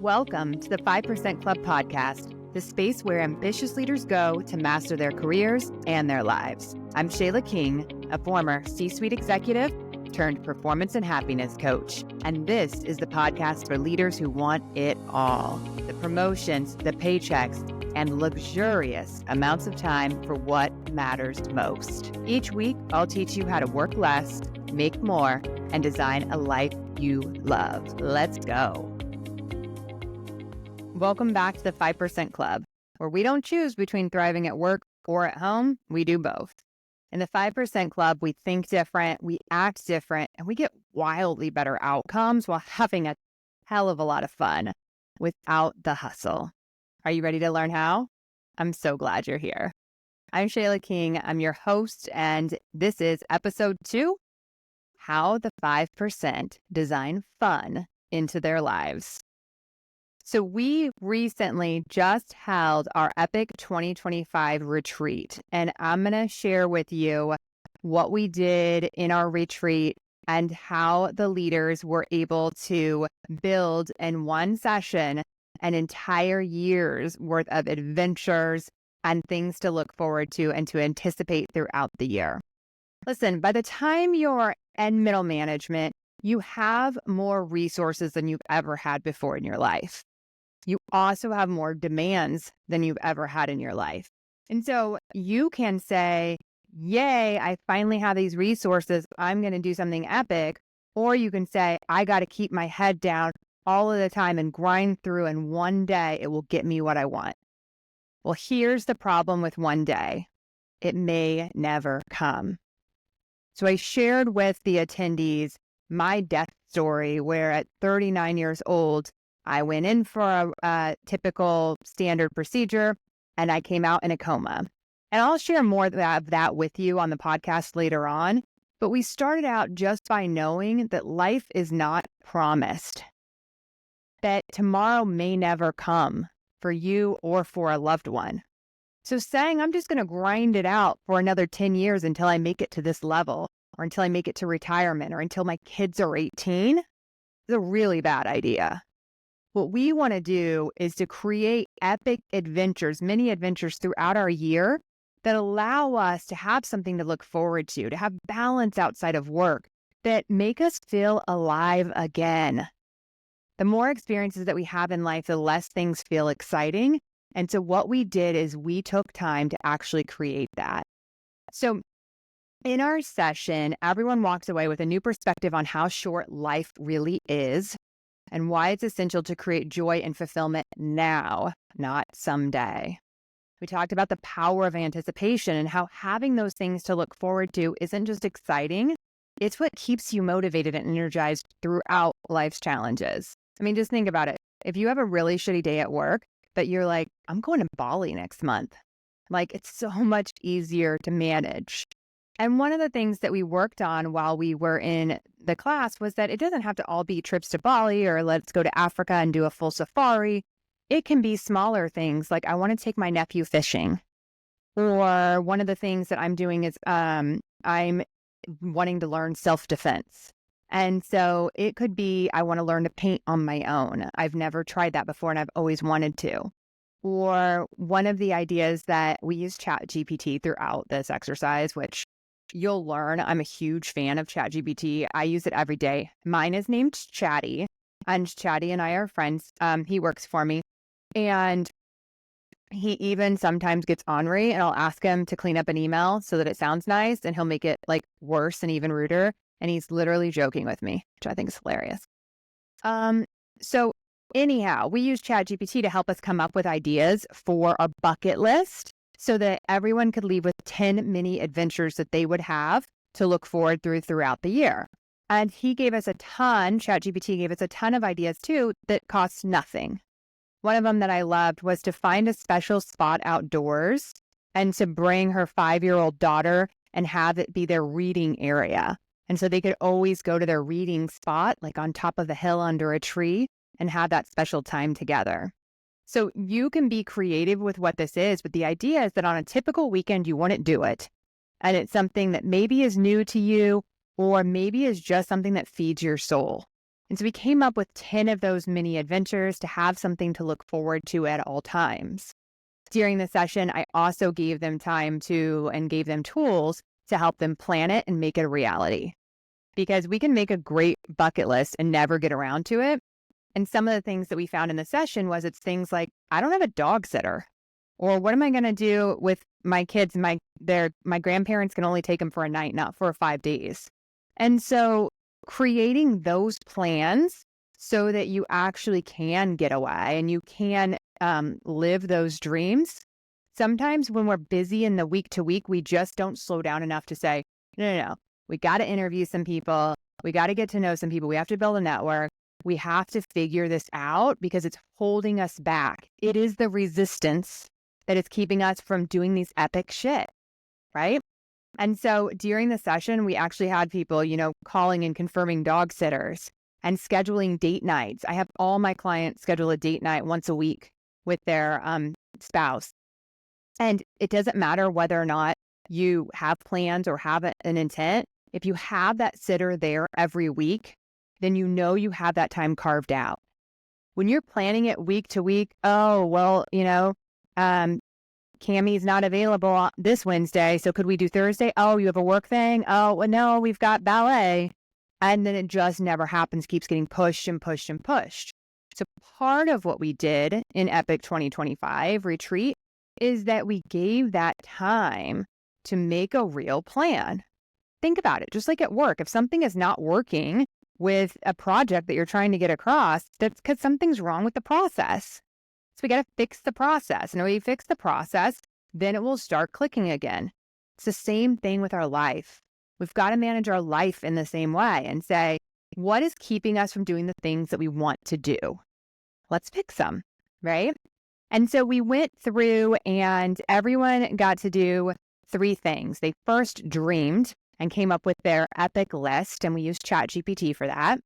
Welcome to the 5% Club podcast, the space where ambitious leaders go to master their careers and their lives. I'm ShaylaMKing, a former C-suite executive turned performance and happiness coach. And this is the podcast for leaders who want it all. The promotions, the paychecks, and luxurious amounts of time for what matters most. Each week, I'll teach you how to work less, make more, and design a life you love. Let's go. Welcome back to the 5% Club, where we don't choose between thriving at work or at home. We do both. In the 5% Club, we think different, we act different, and we get wildly better outcomes while having a hell of a lot of fun without the hustle. Are you ready to learn how? I'm so glad you're here. I'm ShaylaMKing. I'm your host, and this is episode 2, How the 5% Design Fun into Their Lives. So we recently just held our epic 2025 retreat, and I'm going to share with you what we did in our retreat and how the leaders were able to build in one session an entire year's worth of adventures and things to look forward to and to anticipate throughout the year. Listen, by the time you're in middle management, you have more resources than you've ever had before in your life. You also have more demands than you've ever had in your life. And so you can say, yay, I finally have these resources. I'm going to do something epic. Or you can say, I got to keep my head down all of the time and grind through, and one day it will get me what I want. Well, here's the problem with one day. It may never come. So I shared with the attendees my death story, where at 39 years old, I went in for a typical standard procedure and I came out in a coma. And I'll share more of that with you on the podcast later on. But we started out just by knowing that life is not promised, that tomorrow may never come for you or for a loved one. So saying I'm just going to grind it out for another 10 years until I make it to this level, or until I make it to retirement, or until my kids are 18 is a really bad idea. What we want to do is to create epic adventures, mini adventures throughout our year that allow us to have something to look forward to have balance outside of work, that make us feel alive again. The more experiences that we have in life, the less things feel exciting. And so what we did is we took time to actually create that. So in our session, everyone walks away with a new perspective on how short life really is, and why it's essential to create joy and fulfillment now, not someday. We talked about the power of anticipation and how having those things to look forward to isn't just exciting, it's what keeps you motivated and energized throughout life's challenges. I mean, just think about it. If you have a really shitty day at work, but you're like, I'm going to Bali next month, like it's so much easier to manage. And one of the things that we worked on while we were in the class was that it doesn't have to all be trips to Bali or let's go to Africa and do a full safari. It can be smaller things like I want to take my nephew fishing. Or one of the things that I'm doing is I'm wanting to learn self-defense. And so it could be I want to learn to paint on my own. I've never tried that before and I've always wanted to. Or one of the ideas that we use ChatGPT throughout this exercise, which you'll learn. I'm a huge fan of ChatGPT. I use it every day. Mine is named Chatty, and Chatty and I are friends. He works for me, and he even sometimes gets ornery, and I'll ask him to clean up an email so that it sounds nice, and he'll make it like worse and even ruder. And he's literally joking with me, which I think is hilarious. So anyhow, we use ChatGPT to help us come up with ideas for a bucket list, so that everyone could leave with 10 mini adventures that they would have to look forward throughout the year. And ChatGPT gave us a ton of ideas too that cost nothing. One of them that I loved was to find a special spot outdoors and to bring her 5-year-old daughter and have it be their reading area. And so they could always go to their reading spot, like on top of the hill under a tree, and have that special time together. So you can be creative with what this is, but the idea is that on a typical weekend, you wouldn't do it. And it's something that maybe is new to you, or maybe is just something that feeds your soul. And so we came up with 10 of those mini adventures to have something to look forward to at all times. During the session, I also gave them time to and gave them tools to help them plan it and make it a reality. Because we can make a great bucket list and never get around to it. And some of the things that we found in the session was it's things like, I don't have a dog sitter. Or what am I going to do with my kids? My grandparents can only take them for a night, not for 5 days. And so creating those plans so that you actually can get away and you can live those dreams. Sometimes when we're busy in the week to week, we just don't slow down enough to say, no. We got to interview some people. We got to get to know some people. We have to build a network. We have to figure this out because it's holding us back. It is the resistance that is keeping us from doing these epic shit, right? And so during the session, we actually had people, calling and confirming dog sitters and scheduling date nights. I have all my clients schedule a date night once a week with their spouse. And it doesn't matter whether or not you have plans or have an intent. If you have that sitter there every week, then you have that time carved out. When you're planning it week to week, Cammie's not available this Wednesday, so could we do Thursday? Oh, you have a work thing? Oh, well, no, we've got ballet. And then it just never happens, keeps getting pushed and pushed and pushed. So part of what we did in Epic 2025 retreat is that we gave that time to make a real plan. Think about it, just like at work. If something is not working with a project that you're trying to get across, that's because something's wrong with the process. So we got to fix the process. And when we fix the process, then it will start clicking again. It's the same thing with our life. We've got to manage our life in the same way and say, what is keeping us from doing the things that we want to do? Let's fix them, right? And so we went through and everyone got to do 3 things. They first dreamed and came up with their epic list, and we used ChatGPT for that.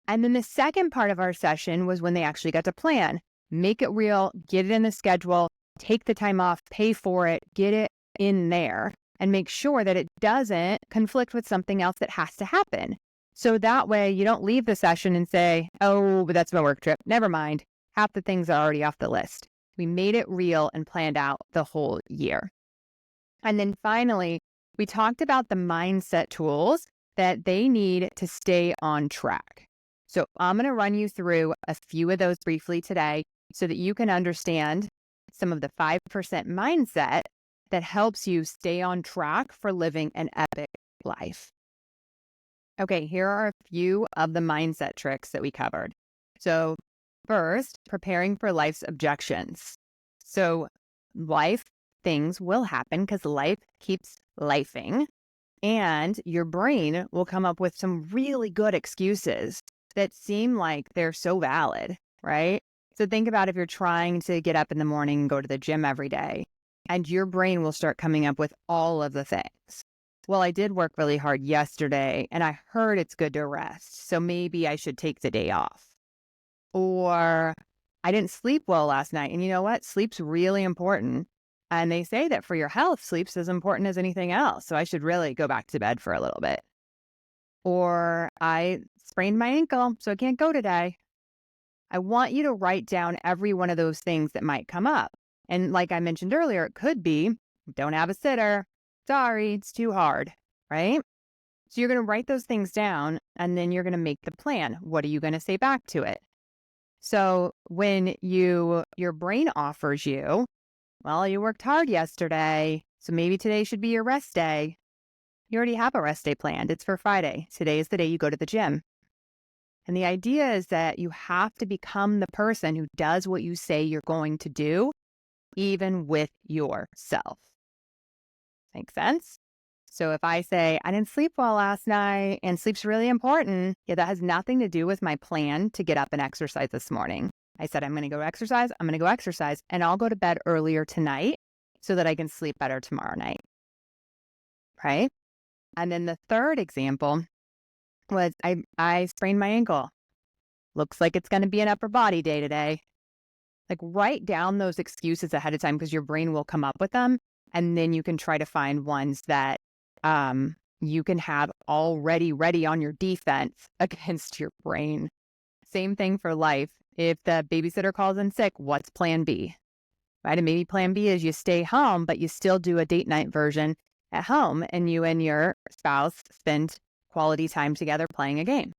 And then the second part of our session was when they actually got to plan, make it real, get it in the schedule, take the time off, pay for it, get it in there, and make sure that it doesn't conflict with something else that has to happen. So that way you don't leave the session and say, oh, but that's my work trip. Never mind. Half the things are already off the list. We made it real and planned out the whole year. And then finally, we talked about the mindset tools that they need to stay on track. So I'm going to run you through a few of those briefly today so that you can understand some of the 5% mindset that helps you stay on track for living an epic life. Okay, here are a few of the mindset tricks that we covered. So first, preparing for life's objections. So things will happen because life keeps lifing, and your brain will come up with some really good excuses that seem like they're so valid, right? So think about if you're trying to get up in the morning and go to the gym every day, and your brain will start coming up with all of the things. Well, I did work really hard yesterday, and I heard it's good to rest, so maybe I should take the day off. Or I didn't sleep well last night, and you know what? Sleep's really important. And they say that for your health, sleep's as important as anything else. So I should really go back to bed for a little bit. Or I sprained my ankle, so I can't go today. I want you to write down every one of those things that might come up. And like I mentioned earlier, it could be, don't have a sitter. Sorry, it's too hard, right? So you're going to write those things down and then you're going to make the plan. What are you going to say back to it? So when your brain offers you, well, you worked hard yesterday, so maybe today should be your rest day. You already have a rest day planned. It's for Friday. Today is the day you go to the gym. And the idea is that you have to become the person who does what you say you're going to do, even with yourself. Make sense? So if I say, I didn't sleep well last night and sleep's really important, that has nothing to do with my plan to get up and exercise this morning. I said, I'm going to go exercise, and I'll go to bed earlier tonight so that I can sleep better tomorrow night, right? And then the third example was I sprained my ankle. Looks like it's going to be an upper body day today. Like write down those excuses ahead of time because your brain will come up with them. And then you can try to find ones that you can have already ready on your defense against your brain Same thing for life. If the babysitter calls in sick, what's plan B? Right? And maybe plan B is you stay home, but you still do a date night version at home and you and your spouse spend quality time together playing a game.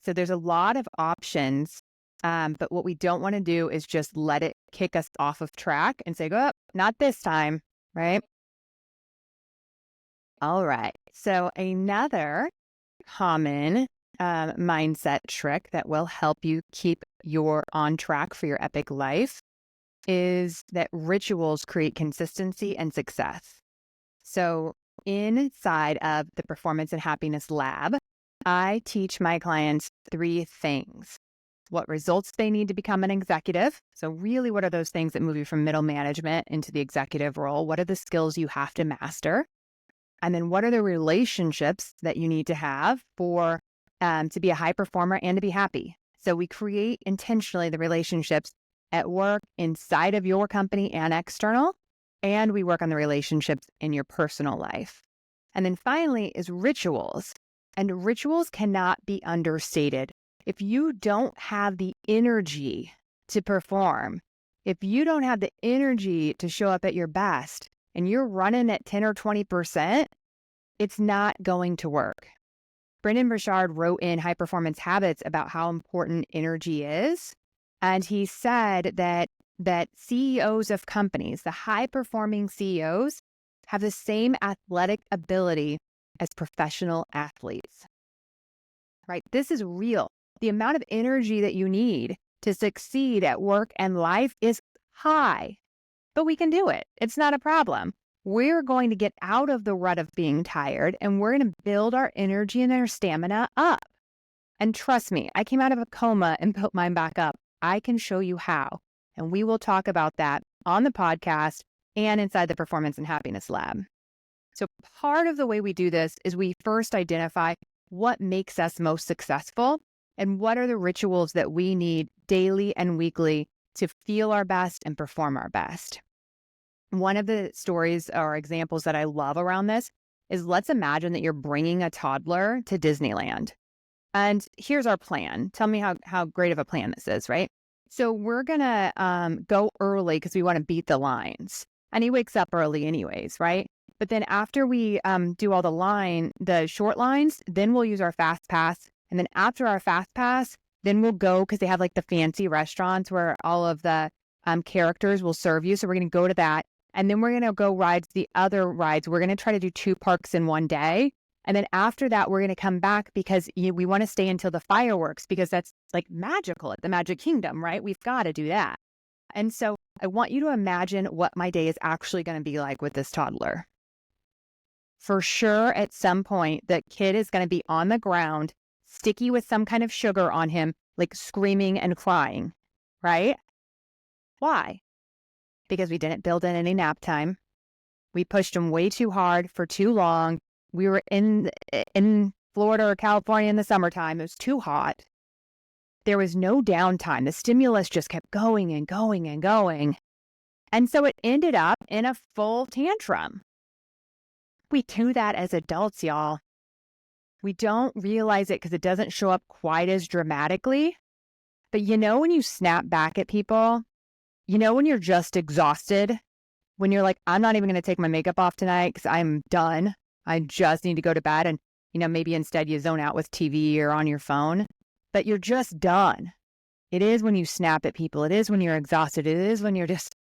So there's a lot of options. But what we don't want to do is just let it kick us off of track and say, oh, not this time, right? All right. So another common mindset trick that will help you keep your on track for your epic life is that rituals create consistency and success. So inside of the Performance and Happiness Lab, I teach my clients 3 things. What results they need to become an executive. So really, what are those things that move you from middle management into the executive role? What are the skills you have to master? And then what are the relationships that you need to have for to be a high performer and to be happy? So we create intentionally the relationships at work, inside of your company and external, and we work on the relationships in your personal life. And then finally is rituals. And rituals cannot be understated. If you don't have the energy to perform, if you don't have the energy to show up at your best, and you're running at 10 or 20%, it's not going to work. Brendon Burchard wrote in High Performance Habits about how important energy is. And he said that CEOs of companies, the high-performing CEOs, have the same athletic ability as professional athletes. Right? This is real. The amount of energy that you need to succeed at work and life is high, but we can do it. It's not a problem. We're going to get out of the rut of being tired, and we're going to build our energy and our stamina up. And trust me, I came out of a coma and built mine back up. I can show you how. And we will talk about that on the podcast and inside the Performance and Happiness Lab. So part of the way we do this is we first identify what makes us most successful and what are the rituals that we need daily and weekly to feel our best and perform our best. One of the stories or examples that I love around this is, let's imagine that you're bringing a toddler to Disneyland. And here's our plan. Tell me how great of a plan this is, right? So we're going to go early because we want to beat the lines. And he wakes up early anyways, right? But then after we do all the short lines, then we'll use our fast pass. And then after our fast pass, then we'll go, because they have like the fancy restaurants where all of the characters will serve you. So we're going to go to that. And then we're going to go the other rides. We're going to try to do 2 parks in one day. And then after that, we're going to come back because we want to stay until the fireworks, because that's like magical at the Magic Kingdom, right? We've got to do that. And so I want you to imagine what my day is actually going to be like with this toddler. For sure, at some point, the kid is going to be on the ground, sticky with some kind of sugar on him, like screaming and crying, right? Why? Because we didn't build in any nap time. We pushed him way too hard for too long. We were in Florida or California in the summertime. It was too hot. There was no downtime. The stimulus just kept going and going and going. And so it ended up in a full tantrum. We do that as adults, y'all. We don't realize it because it doesn't show up quite as dramatically. But when you snap back at people, when you're just exhausted, when you're like, I'm not even going to take my makeup off tonight because I'm done. I just need to go to bed. And, maybe instead you zone out with TV or on your phone, but you're just done. It is when you snap at people. It is when you're exhausted. It is when you're just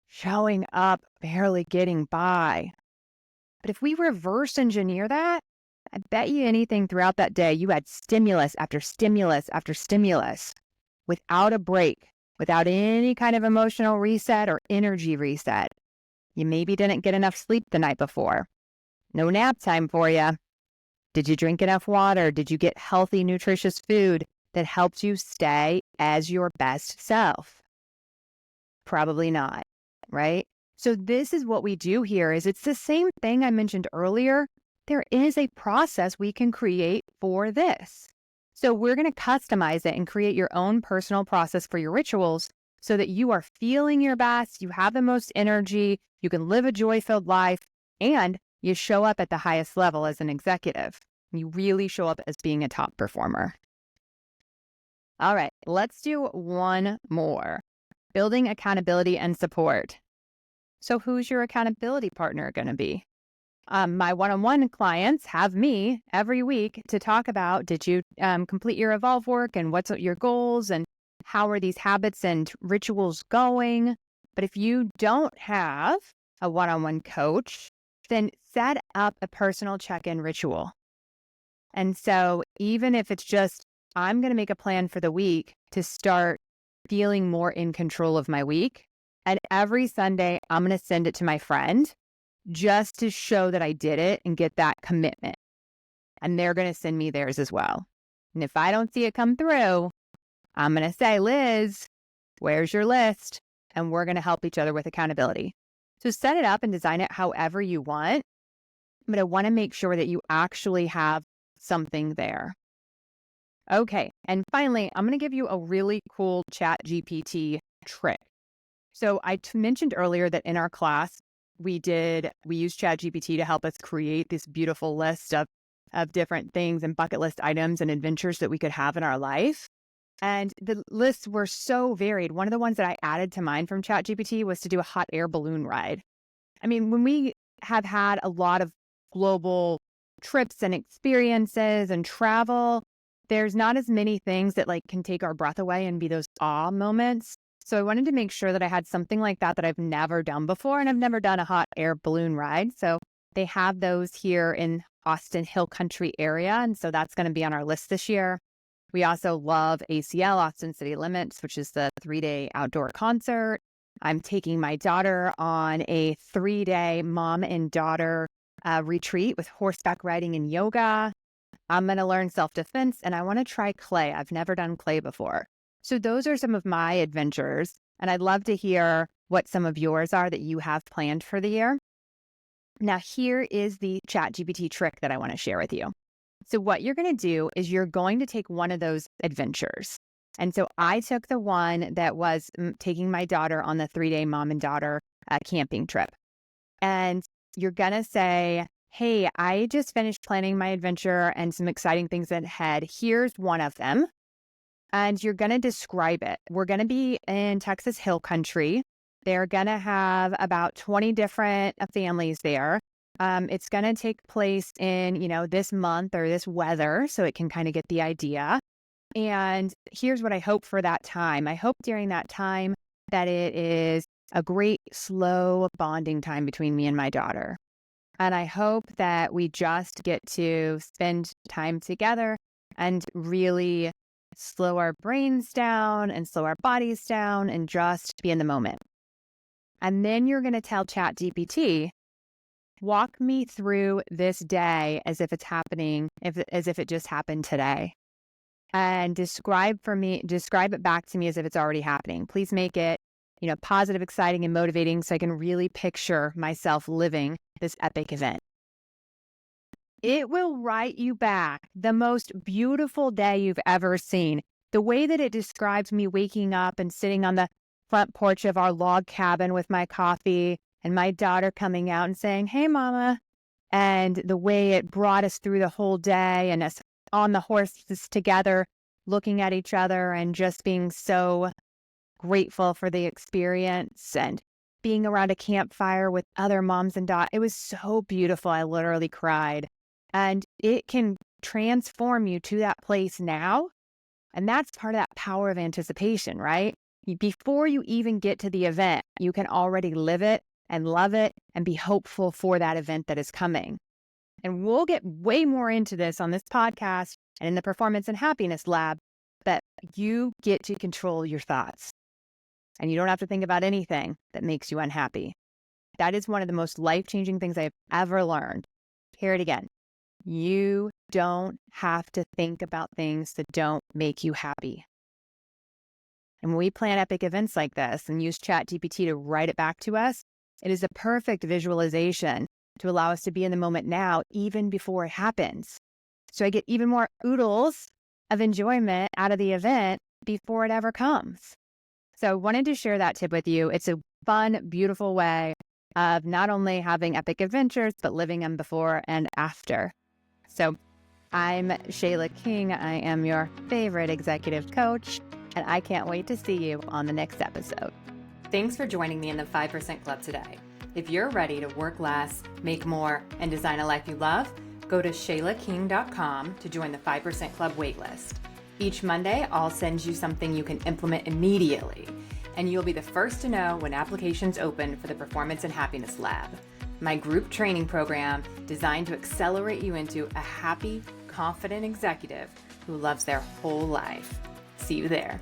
showing up, barely getting by. But if we reverse engineer that, I bet you anything throughout that day, you had stimulus after stimulus after stimulus without a break, without any kind of emotional reset or energy reset. You maybe didn't get enough sleep the night before. No nap time for you. Did you drink enough water? Did you get healthy, nutritious food that helped you stay as your best self? Probably not, right? So this is what we do here is it's the same thing I mentioned earlier. There is a process we can create for this. So we're going to customize it and create your own personal process for your rituals so that you are feeling your best, you have the most energy, you can live a joy-filled life, and you show up at the highest level as an executive. You really show up as being a top performer. All right, let's do one more. Building accountability and support. So who's your accountability partner going to be? My one-on-one clients have me every week to talk about, did you complete your evolve work and what's your goals and how are these habits and rituals going? But if you don't have a one-on-one coach, then set up a personal check-in ritual. And so even if it's just, I'm going to make a plan for the week to start feeling more in control of my week. And every Sunday, I'm going to send it to my friend just to show that I did it and get that commitment. And they're going to send me theirs as well. And if I don't see it come through, I'm going to say, Liz, where's your list? And we're going to help each other with accountability. So set it up and design it however you want. But I want to make sure that you actually have something there. Okay. And finally, I'm going to give you a really cool ChatGPT trick. So I mentioned earlier that in our class, we used ChatGPT to help us create this beautiful list of different things and bucket list items and adventures that we could have in our life. And the lists were so varied. One of the ones that I added to mine from ChatGPT was to do a hot air balloon ride. I mean, when we have had a lot of global trips and experiences and travel, there's not as many things that can take our breath away and be those awe moments. So I wanted to make sure that I had something like that I've never done before, and I've never done a hot air balloon ride. So they have those here in Austin Hill Country area, and so that's going to be on our list this year. We also love ACL, Austin City Limits, which is the 3-day outdoor concert. I'm taking my daughter on a 3-day mom and daughter retreat with horseback riding and yoga. I'm going to learn self-defense, and I want to try clay. I've never done clay before. So those are some of my adventures, and I'd love to hear what some of yours are that you have planned for the year. Now, here is the ChatGPT trick that I want to share with you. So what you're going to do is you're going to take one of those adventures. And so I took the one that was taking my daughter on the 3-day mom and daughter camping trip. And you're going to say, hey, I just finished planning my adventure and some exciting things ahead. Here's one of them. And you're going to describe it. We're going to be in Texas Hill Country. They're going to have about 20 different families there. It's going to take place in, this month or this weather, so it can kind of get the idea. And here's what I hope for that time. I hope during that time that it is a great, slow bonding time between me and my daughter. And I hope that we just get to spend time together and really slow our brains down and slow our bodies down and just be in the moment. And then you're going to tell ChatGPT, walk me through this day as if it's happening, as if it just happened today. And describe it back to me as if it's already happening. Please make it, positive, exciting, and motivating so I can really picture myself living this epic event. It will write you back the most beautiful day you've ever seen. The way that it describes me waking up and sitting on the front porch of our log cabin with my coffee and my daughter coming out and saying, hey, mama. And the way it brought us through the whole day and us on the horses together, looking at each other and just being so grateful for the experience and being around a campfire with other moms and daughters. It was so beautiful. I literally cried. And it can transform you to that place now. And that's part of that power of anticipation, right? Before you even get to the event, you can already live it and love it and be hopeful for that event that is coming. And we'll get way more into this on this podcast and in the Performance and Happiness Lab, but you get to control your thoughts. And you don't have to think about anything that makes you unhappy. That is one of the most life-changing things I've ever learned. Hear it again. You don't have to think about things that don't make you happy. And when we plan epic events like this and use ChatGPT to write it back to us, it is a perfect visualization to allow us to be in the moment now, even before it happens. So I get even more oodles of enjoyment out of the event before it ever comes. So I wanted to share that tip with you. It's a fun, beautiful way of not only having epic adventures, but living them before and after. So I'm ShaylaMKing. I am your favorite executive coach, and I can't wait to see you on the next episode. Thanks for joining me in the 5% Club today. If you're ready to work less, make more, and design a life you love, go to ShaylaMKing.com to join the 5% Club waitlist. Each Monday, I'll send you something you can implement immediately, and you'll be the first to know when applications open for the Performance and Happiness Lab, my group training program designed to accelerate you into a happy, confident executive who loves their whole life. See you there.